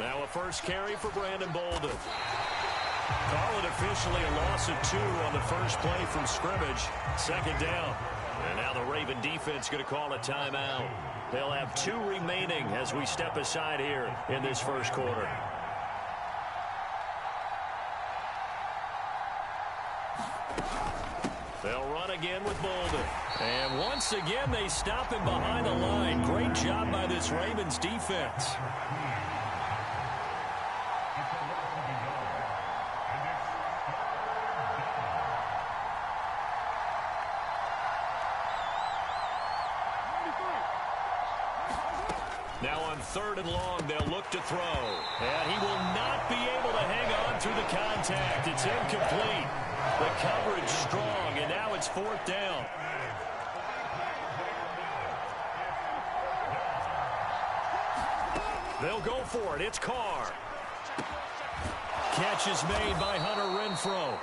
Now a first carry for Brandon Bolden. Call it officially a loss of 2 on the first play from scrimmage. Second down. And now the Raven defense going to call a timeout. They'll have 2 remaining as we step aside here in this first quarter. They'll run again with Bolden. And once again, they stop him behind the line. Great job by this Ravens defense. Now on 3rd and long, they'll look to throw. And he will not be able to hang on through the contact. It's incomplete. The coverage strong, and now it's 4th down. They'll go for it. It's Carr. Catch is made by Hunter Renfrow.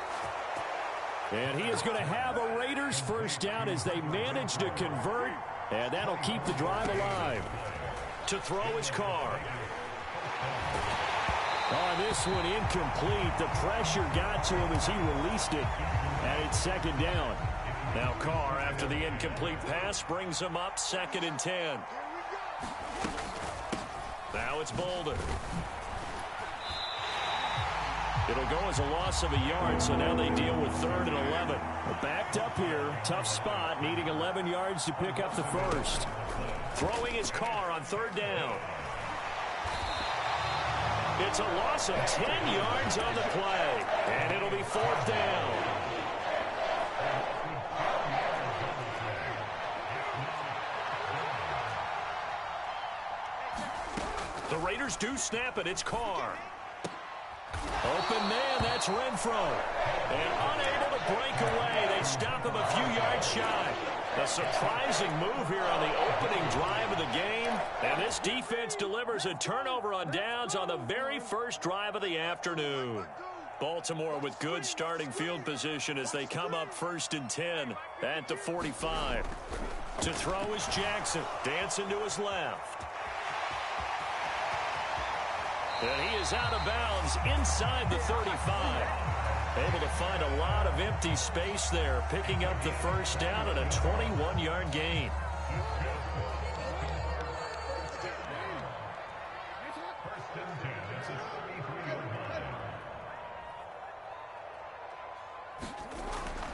And he is going to have a Raiders first down as they manage to convert. And that'll keep the drive alive. To throw is Carr. On this one, incomplete. The pressure got to him as he released it. And it's 2nd down. Now Carr, after the incomplete pass, brings him up 2nd and 10. Now it's Bolden. It'll go as a loss of a yard, so now they deal with 3rd and 11. Backed up here, tough spot, needing 11 yards to pick up the first. Throwing his Carr on 3rd down. It's a loss of 10 yards on the play, and it'll be 4th down. The Raiders do snap it. It's Carr. Open man, that's Renfrow. And unable to break away. They stop him a few yards shy. A surprising move here on the opening drive of the game. And this defense delivers a turnover on downs on the very first drive of the afternoon. Baltimore with good starting field position as they come up 1st and 10 at the 45. To throw is Jackson. Dancing to his left. And he is out of bounds inside the 35. Able to find a lot of empty space there, picking up the first down and a 21-yard gain.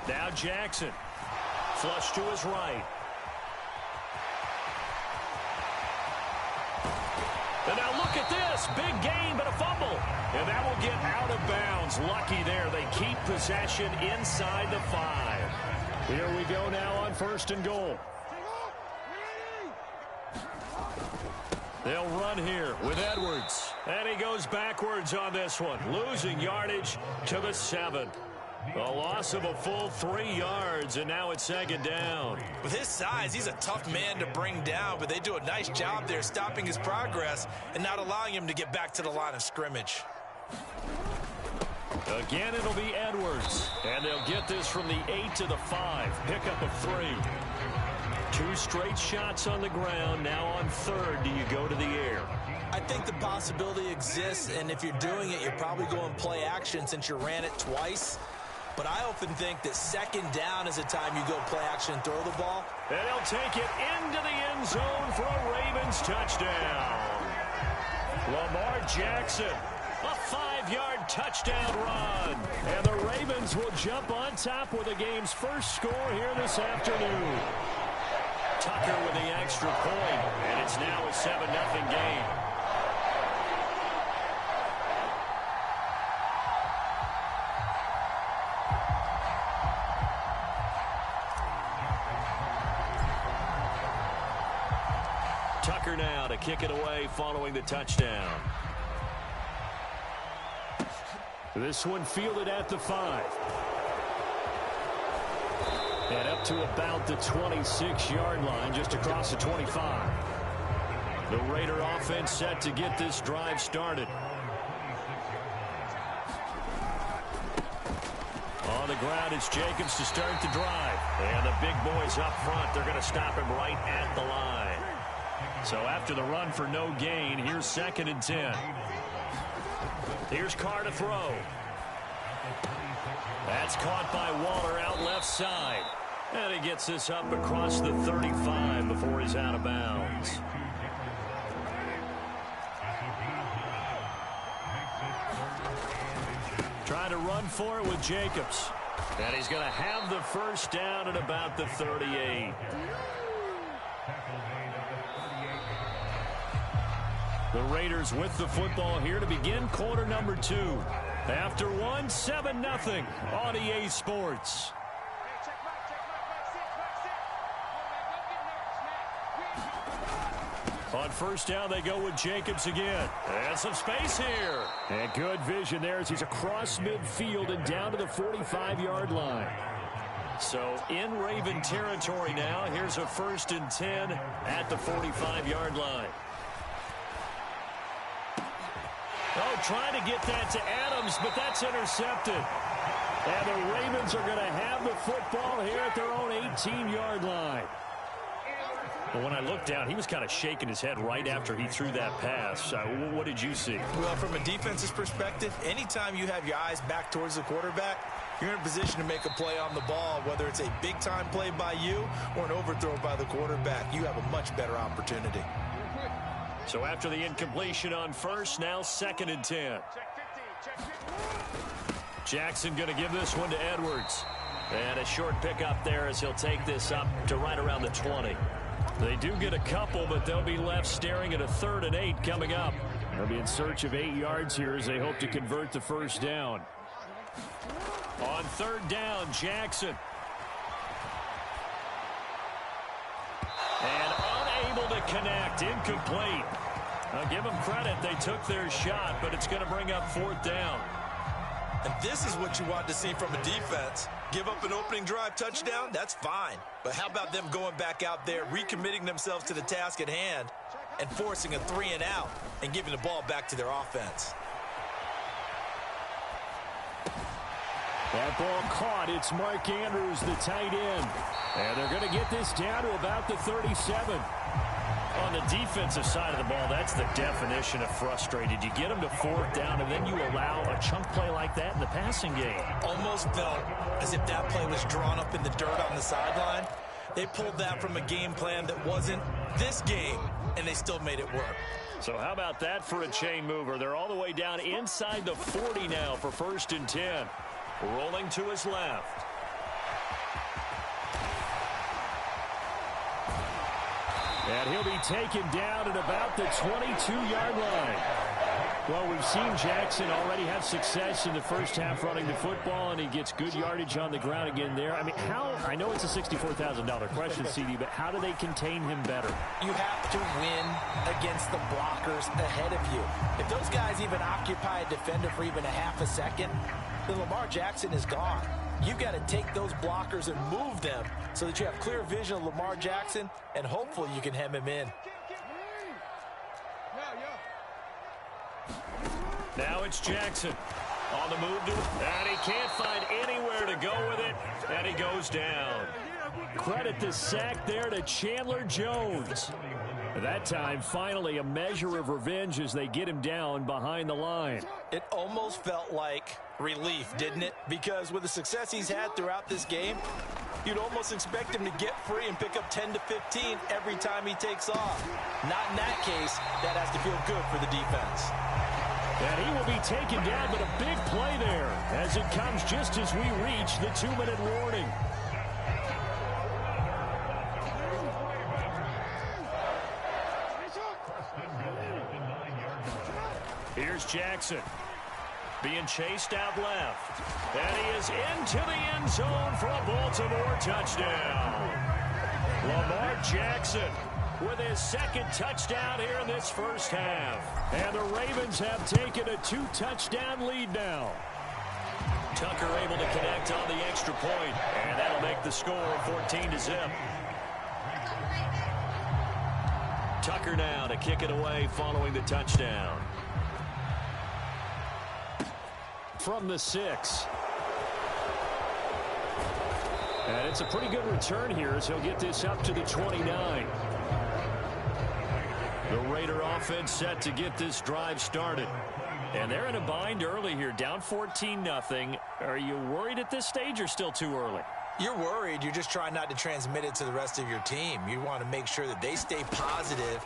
Now Jackson. Flush to his right. And now look at this. Big gain, but a fumble. And that will get out of bounds. Lucky there. They keep possession inside the 5. Here we go now on 1st and goal. They'll run here with Edwards. And he goes backwards on this one. Losing yardage to the 7. A loss of a full 3 yards, and now it's 2nd down. With his size, he's a tough man to bring down, but they do a nice job there stopping his progress and not allowing him to get back to the line of scrimmage. Again, it'll be Edwards, and they'll get this from the 8 to the 5. Pickup of 3. 2 straight shots on the ground. Now on 3rd, do you go to the air? I think the possibility exists, and if you're doing it, you're probably going play action since you ran it twice. But I often think that 2nd down is a time you go play action and throw the ball. And he'll take it into the end zone for a Ravens touchdown. Lamar Jackson, a 5-yard touchdown run. And the Ravens will jump on top with the game's first score here this afternoon. Tucker with the extra point, and it's now a 7-0 game. Tucker now to kick it away following the touchdown. This one fielded at the 5. And up to about the 26-yard line, just across the 25. The Raider offense set to get this drive started. On the ground, it's Jacobs to start the drive. And the big boys up front, they're going to stop him right at the line. So after the run for no gain, here's 2nd and 10. Here's Carr to throw. That's caught by Waller out left side. And he gets this up across the 35 before he's out of bounds. Trying to run for it with Jacobs. And he's going to have the first down at about the 38. The Raiders with the football here to begin quarter number 2. After 1, 7-0 on EA Sports. On first down, they go with Jacobs again. And some space here. And good vision there as he's across midfield and down to the 45-yard line. So in Raven territory now. Here's a 1st and 10 at the 45-yard line. Oh, trying to get that to Adams, but that's intercepted. And the Ravens are going to have the football here at their own 18-yard line. But when I looked down, he was kind of shaking his head right after he threw that pass. What did you see? Well, from a defense's perspective, anytime you have your eyes back towards the quarterback, you're in a position to make a play on the ball, whether it's a big-time play by you or an overthrow by the quarterback. You have a much better opportunity. So after the incompletion on first, now 2nd and 10. Jackson going to give this one to Edwards. And a short pickup there as he'll take this up to right around the 20. They do get a couple, but they'll be left staring at a 3rd and 8 coming up. They'll be in search of 8 yards here as they hope to convert the first down. On 3rd down, Jackson. And unable to connect, incomplete. I'll give them credit. They took their shot, but it's going to bring up 4th down. And this is what you want to see from a defense. Give up an opening drive touchdown, that's fine. But how about them going back out there, recommitting themselves to the task at hand, and forcing a 3 and out, and giving the ball back to their offense. That ball caught. It's Mark Andrews, the tight end. And they're going to get this down to about the 37. On the defensive side of the ball, that's the definition of frustrated. You get them to 4th down, and then you allow a chunk play like that in the passing game. Almost felt as if that play was drawn up in the dirt on the sideline. They pulled that from a game plan that wasn't this game, and they still made it work. So how about that for a chain mover? They're all the way down inside the 40 now for 1st and 10. Rolling to his left. And he'll be taken down at about the 22-yard line. Well, we've seen Jackson already have success in the first half running the football, and he gets good yardage on the ground again there. I mean, I know it's a $64,000 question, CD, but how do they contain him better? You have to win against the blockers ahead of you. If those guys even occupy a defender for even a half a second, then Lamar Jackson is gone. You've got to take those blockers and move them so that you have clear vision of Lamar Jackson, and hopefully you can hem him in. Now it's Jackson on the move, and he can't find anywhere to go with it, and he goes down. Credit the sack there to Chandler Jones. That time, finally, a measure of revenge as they get him down behind the line. It almost felt like relief, didn't it? Because with the success he's had throughout this game, you'd almost expect him to get free and pick up 10 to 15 every time he takes off. Not in that case. That has to feel good for the defense. And he will be taken down, but a big play there as it comes just as we reach the 2-minute warning. Here's Jackson being chased out left. And he is into the end zone for a Baltimore touchdown. Lamar Jackson with his 2nd touchdown here in this first half. And the Ravens have taken a 2-touchdown lead now. Tucker able to connect on the extra point, and that'll make the score 14-0. Tucker now to kick it away following the touchdown. From the 6. And it's a pretty good return here as he'll get this up to the 29. The Raider offense set to get this drive started. And they're in a bind early here, down 14-0. Are you worried at this stage or still too early? You're worried. You're just trying not to transmit it to the rest of your team. You want to make sure that they stay positive.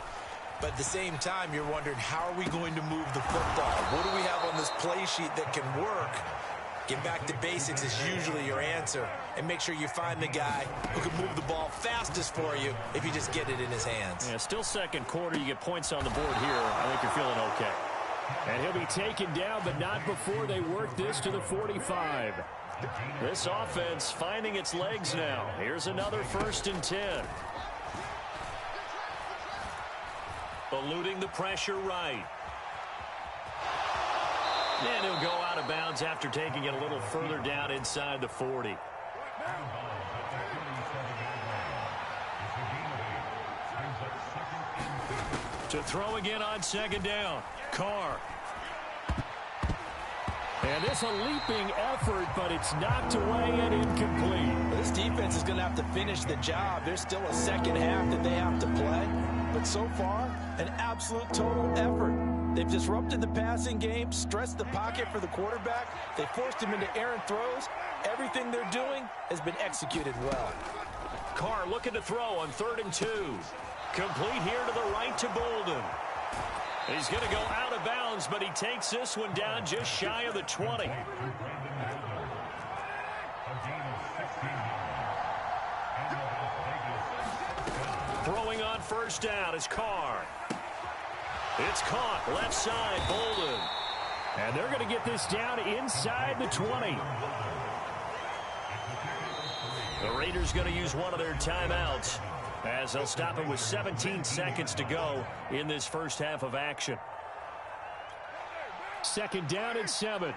But at the same time, you're wondering, how are we going to move the football? What do we have on this play sheet that can work? Get back to basics is usually your answer. And make sure you find the guy who can move the ball fastest for you if you just get it in his hands. Yeah, still second quarter. You get points on the board here. I think you're feeling okay. And he'll be taken down, but not before they work this to the 45. This offense finding its legs now. Here's another 1st and 10. Eluding the pressure right. And he'll go out of bounds after taking it a little further down inside the 40. To throw again on 2nd down. Carr. And this a leaping effort, but it's knocked away and incomplete. This defense is going to have to finish the job. There's still a second half that they have to play. But so far, an absolute total effort. They've disrupted the passing game, stressed the pocket for the quarterback. They forced him into errant throws. Everything they're doing has been executed well. Carr looking to throw on 3rd and 2. Complete here to the right to Bolden. He's going to go out of bounds, but he takes this one down just shy of the 20. Throwing on 1st down is Carr. It's caught left side, Bolden. And they're going to get this down inside the 20. The Raiders going to use one of their timeouts, as they'll stop it with 17 seconds to go in this first half of action. 2nd down and 7.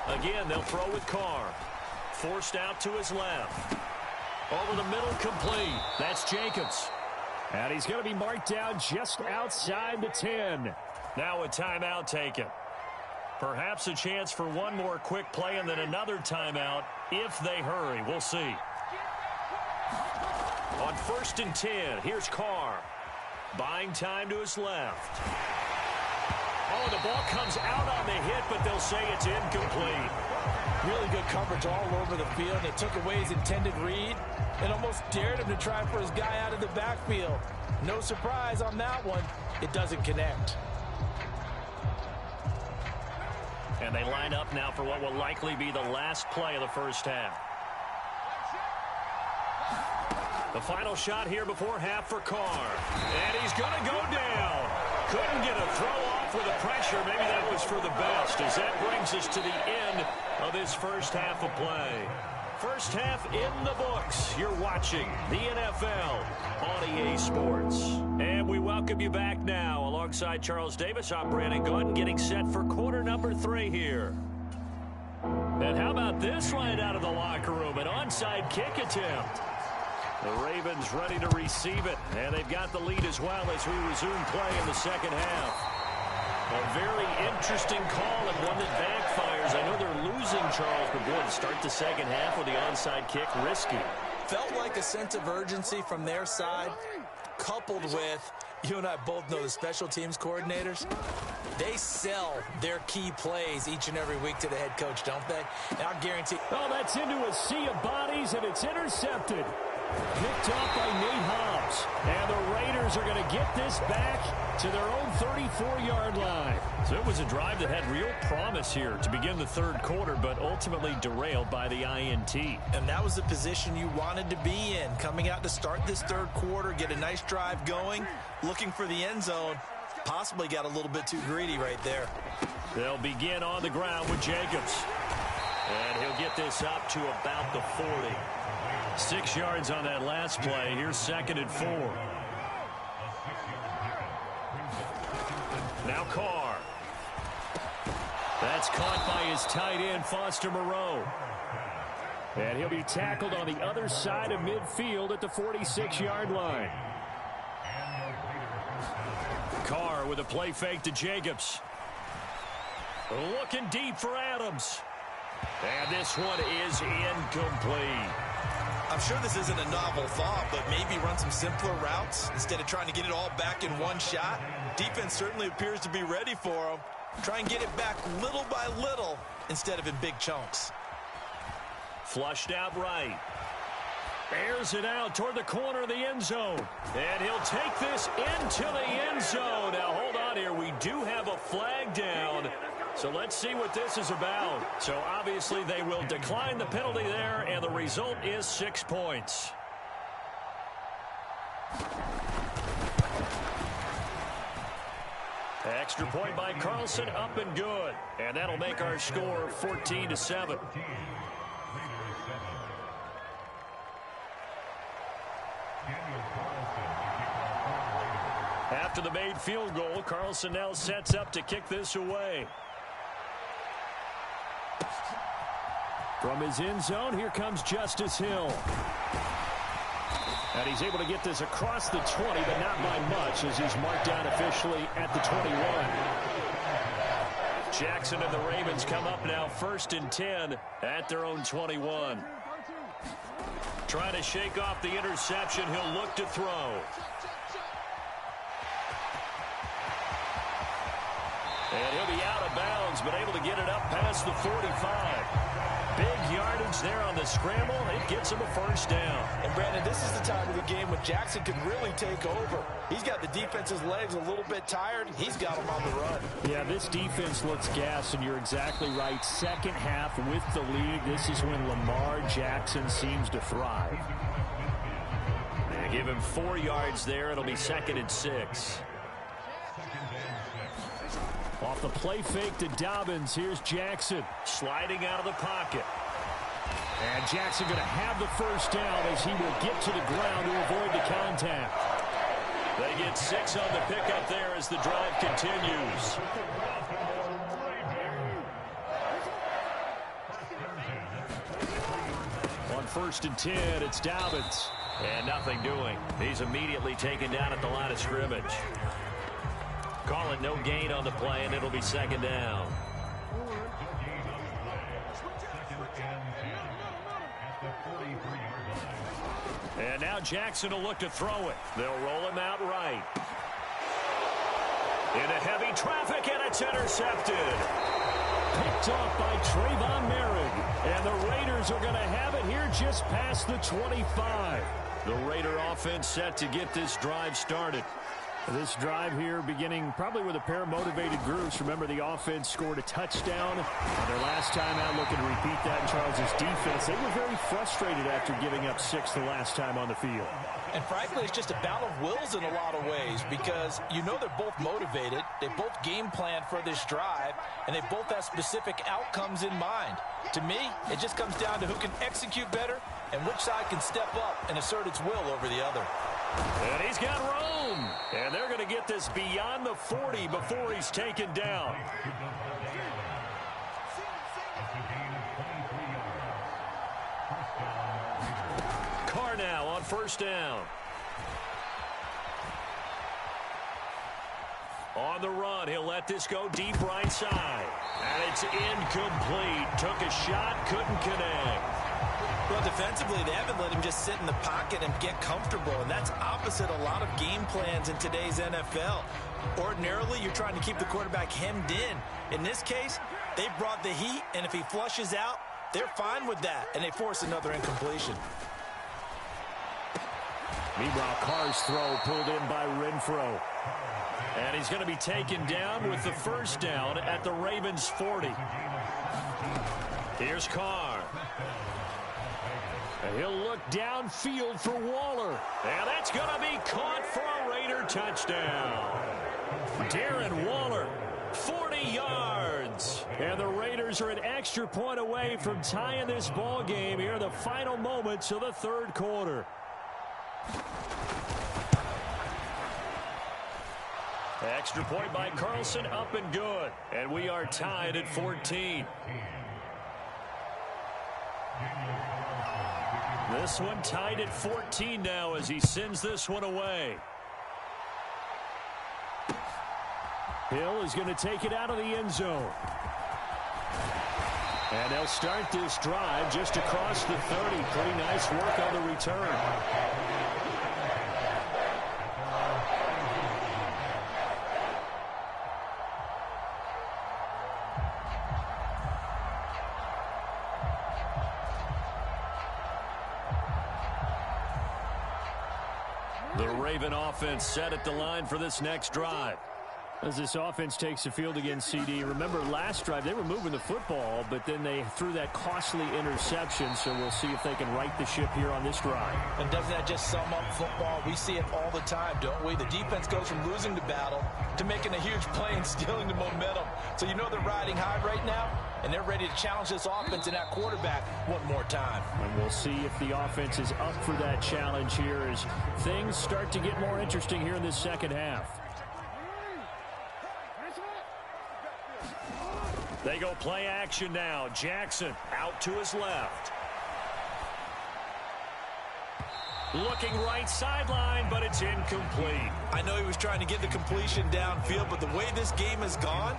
Again, they'll throw with Carr. Forced out to his left. Over the middle, complete. That's Jacobs. And he's going to be marked down just outside the 10. Now a timeout taken. Perhaps a chance for one more quick play and then another timeout if they hurry. We'll see. On 1st and 10, here's Carr. Buying time to his left. Oh, the ball comes out on the hit, but they'll say it's incomplete. Really good coverage all over the field. They took away his intended read and almost dared him to try for his guy out of the backfield. No surprise on that one. It doesn't connect. And they line up now for what will likely be the last play of the first half. The final shot here before half for Carr. And he's going to go down. Couldn't get a throw off with the pressure. Maybe that was for the best, as that brings us to the end of this first half of play. First half in the books. You're watching the NFL on EA Sports. And we welcome you back now. Alongside Charles Davis, I'm Brandon Gordon, getting set for quarter number 3 here. And how about this right out of the locker room? An onside kick attempt. The Ravens ready to receive it, and they've got the lead as well as we resume play in the second half. A very interesting call and one that backfires. I know they're losing, Charles, but boy, to start the second half with the onside kick, risky. Felt like a sense of urgency from their side, coupled with, you and I both know the special teams coordinators, they sell their key plays each and every week to the head coach, don't they? And I'll guarantee. Oh, that's into a sea of bodies, and it's intercepted. Picked off by Nate Hobbs. And the Raiders are going to get this back to their own 34-yard line. So it was a drive that had real promise here to begin the third quarter, but ultimately derailed by the INT. And that was the position you wanted to be in, coming out to start this third quarter, get a nice drive going, looking for the end zone. Possibly got a little bit too greedy right there. They'll begin on the ground with Jacobs. And he'll get this up to about the 40. 6 yards on that last play. Here's 2nd and 4. Now Carr. That's caught by his tight end, Foster Moreau. And he'll be tackled on the other side of midfield at the 46-yard line. Carr with a play fake to Jacobs. Looking deep for Adams. And this one is incomplete. I'm sure this isn't a novel thought, but maybe run some simpler routes instead of trying to get it all back in one shot. Defense certainly appears to be ready for them. Try and get it back little by little instead of in big chunks. Flushed out right. Airs it out toward the corner of the end zone. And he'll take this into the end zone. Now, hold on here. We do have a flag down. So let's see what this is about. So obviously they will decline the penalty there, and the result is 6 points. Extra point by Carlson, up and good. And that'll make our score 14-7. After the made field goal, Carlson now sets up to kick this away. From his end zone, here comes Justice Hill. And he's able to get this across the 20, but not by much, as he's marked down officially at the 21. Jackson and the Ravens come up now 1st and 10 at their own 21. Trying to shake off the interception, he'll look to throw. And he'll be out of bounds, but able to get it up past the 45. Big yardage there on the scramble. It gets him a first down. And, Brandon, this is the time of the game when Jackson can really take over. He's got the defense's legs a little bit tired. He's got them on the run. Yeah, this defense looks gassed, and you're exactly right. Second half with the lead, this is when Lamar Jackson seems to thrive. They give him 4 yards there. It'll be 2nd and 6. Off the play fake to Dobbins, here's Jackson. Sliding out of the pocket. And Jackson going to have the first down as he will get to the ground to avoid the contact. They get 6 on the pickup there as the drive continues. On 1st and 10, it's Dobbins. And nothing doing. He's immediately taken down at the line of scrimmage. Call it no gain on the play, and it'll be 2nd down. And now Jackson will look to throw it. They'll roll him out right. Into heavy traffic, and it's intercepted. Picked off by Trayvon Merritt. And the Raiders are going to have it here just past the 25. The Raider offense set to get this drive started. This drive here beginning probably with a pair of motivated groups. Remember, the offense scored a touchdown on their last time out, looking to repeat that in Charles' defense. They were very frustrated after giving up 6 the last time on the field. And frankly, it's just a battle of wills in a lot of ways, because you know they're both motivated, they both game plan for this drive, and they both have specific outcomes in mind. To me, it just comes down to who can execute better and which side can step up and assert its will over the other. And he's got room. And they're going to get this beyond the 40 before he's taken down. Carr now on 1st down. On the run, he'll let this go deep right side. And it's incomplete. Took a shot, couldn't connect. Well, defensively, they haven't let him just sit in the pocket and get comfortable, and that's opposite a lot of game plans in today's NFL. Ordinarily, you're trying to keep the quarterback hemmed in. In this case, they brought the heat, and if he flushes out, they're fine with that, and they force another incompletion. Meanwhile, Carr's throw pulled in by Renfro. And he's going to be taken down with the first down at the Ravens' 40. Here's Carr. And he'll look downfield for Waller. And that's going to be caught for a Raider touchdown. Darren Waller, 40 yards. And the Raiders are an extra point away from tying this ball game here in the final moments of the 3rd quarter. Extra point by Carlson, up and good. And we are tied at 14. This one tied at 14 now as he sends this one away. Hill is going to take it out of the end zone. And they'll start this drive just across the 30. Pretty nice work on the return. The Raven offense set at the line for this next drive. As this offense takes the field against CD, remember last drive they were moving the football, but then they threw that costly interception, so we'll see if they can right the ship here on this drive. And doesn't that just sum up football? We see it all the time, don't we? The defense goes from losing the battle to making a huge play and stealing the momentum. So you know they're riding high right now, and they're ready to challenge this offense and that quarterback one more time. And we'll see if the offense is up for that challenge here as things start to get more interesting here in this second half. They go play action now. Jackson out to his left. Looking right sideline, but it's incomplete. I know he was trying to get the completion downfield, but the way this game has gone,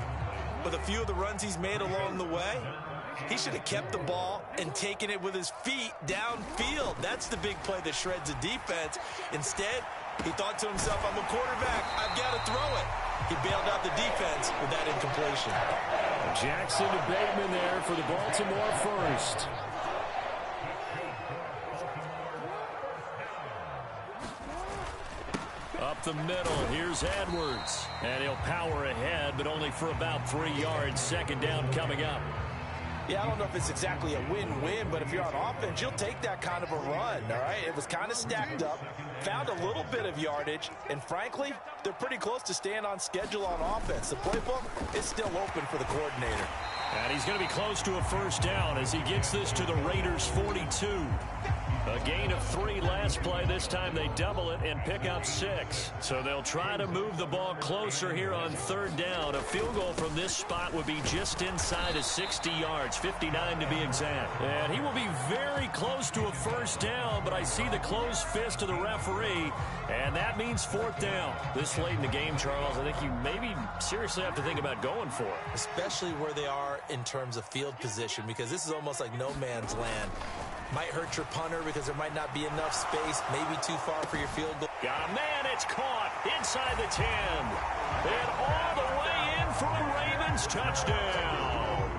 with a few of the runs he's made along the way, he should have kept the ball and taken it with his feet downfield. That's the big play that shreds the defense. Instead, he thought to himself, I'm a quarterback. I've got to throw it. He bailed out the defense with that incompletion. Jackson to Bateman there for the Baltimore first. Up the middle, here's Edwards. And he'll power ahead, but only for about 3 yards. Second down coming up. Yeah, I don't know if it's exactly a win-win, but if you're on offense, you'll take that kind of a run, all right? It was kind of stacked up, found a little bit of yardage, and frankly, they're pretty close to staying on schedule on offense. The playbook is still open for the coordinator. And he's going to be close to a first down as he gets this to the Raiders' 42. A gain of 3 last play. This time they double it and pick up 6. So they'll try to move the ball closer here on third down. A field goal from this spot would be just inside of 60 yards, 59 to be exact. And he will be very close to a first down, but I see the closed fist of the referee, and that means fourth down. This late in the game, Charles, I think you maybe seriously have to think about going for it. Especially where they are in terms of field position, because this is almost like no man's land. Might hurt your punter because there might not be enough space, maybe too far for your field goal. Got a man, it's caught inside the 10. And all the way in for a Ravens touchdown.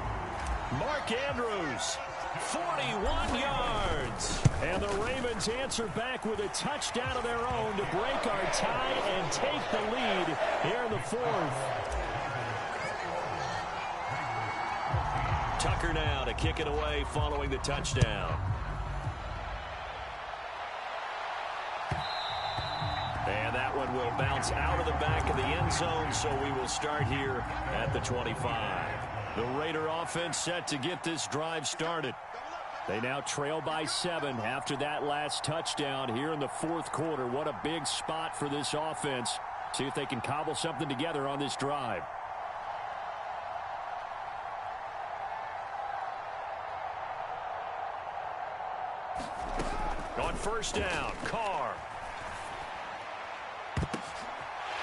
Mark Andrews, 41 yards. And the Ravens answer back with a touchdown of their own to break our tie and take the lead here in the fourth. Tucker now to kick it away following the touchdown. And that one will bounce out of the back of the end zone, so we will start here at the 25. The Raider offense set to get this drive started. They now trail by 7 after that last touchdown here in the fourth quarter. What a big spot for this offense. See if they can cobble something together on this drive. On first down, Carr.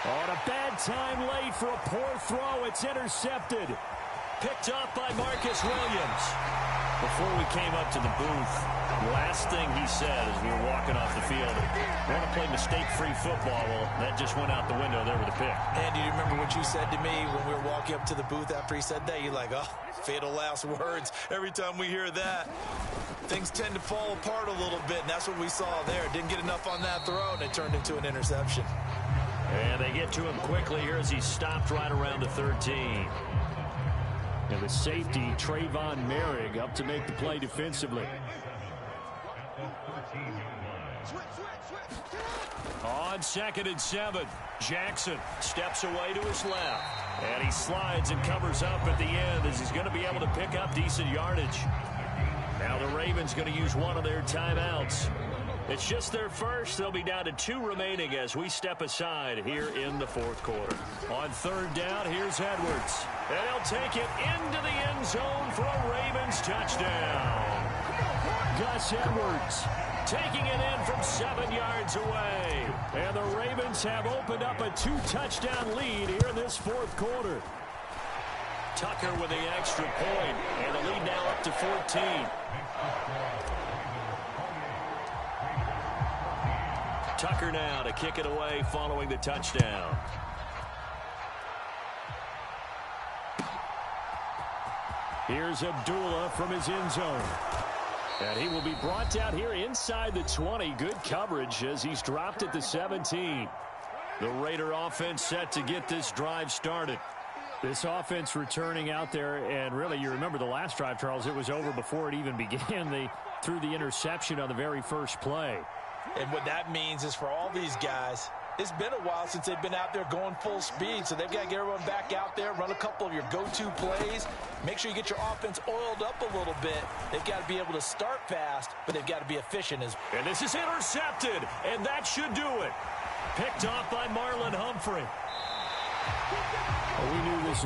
On a bad time late for a poor throw. It's intercepted. Picked up by Marcus Williams. Before we came up to the booth, the last thing he said as we were walking off the field, want to play mistake-free football. Well, that just went out the window there with a pick. Andy, do you remember what you said to me when we were walking up to the booth after he said that? You're like, oh, fatal last words. Every time we hear that, things tend to fall apart a little bit, and that's what we saw there. Didn't get enough on that throw, and it turned into an interception. And they get to him quickly here as he stopped right around the 13. And the safety, Trayvon Merrick, up to make the play defensively. On 2nd and 7, Jackson steps away to his left. And he slides and covers up at the end as he's going to be able to pick up decent yardage. Now the Ravens going to use one of their timeouts. It's just their first. They'll be down to 2 remaining as we step aside here in the fourth quarter. On third down, here's Edwards. And he'll take it into the end zone for a Ravens touchdown. Gus Edwards taking it in from 7 yards away. And the Ravens have opened up a 2-touchdown lead here in this fourth quarter. Tucker with the extra point, and the lead now up to 14. Tucker now to kick it away following the touchdown. Here's Abdullah from his end zone. And he will be brought down here inside the 20. Good coverage as he's dropped at the 17. The Raider offense set to get this drive started. This offense returning out there, and really, you remember the last drive, Charles, it was over before it even began. They threw the interception on the very first play. And what that means is for all these guys, it's been a while since they've been out there going full speed, so they've got to get everyone back out there, run a couple of your go-to plays, make sure you get your offense oiled up a little bit. They've got to be able to start fast, but they've got to be efficient as well. And this is intercepted, and that should do it. Picked off by Marlon Humphrey. Well, we knew this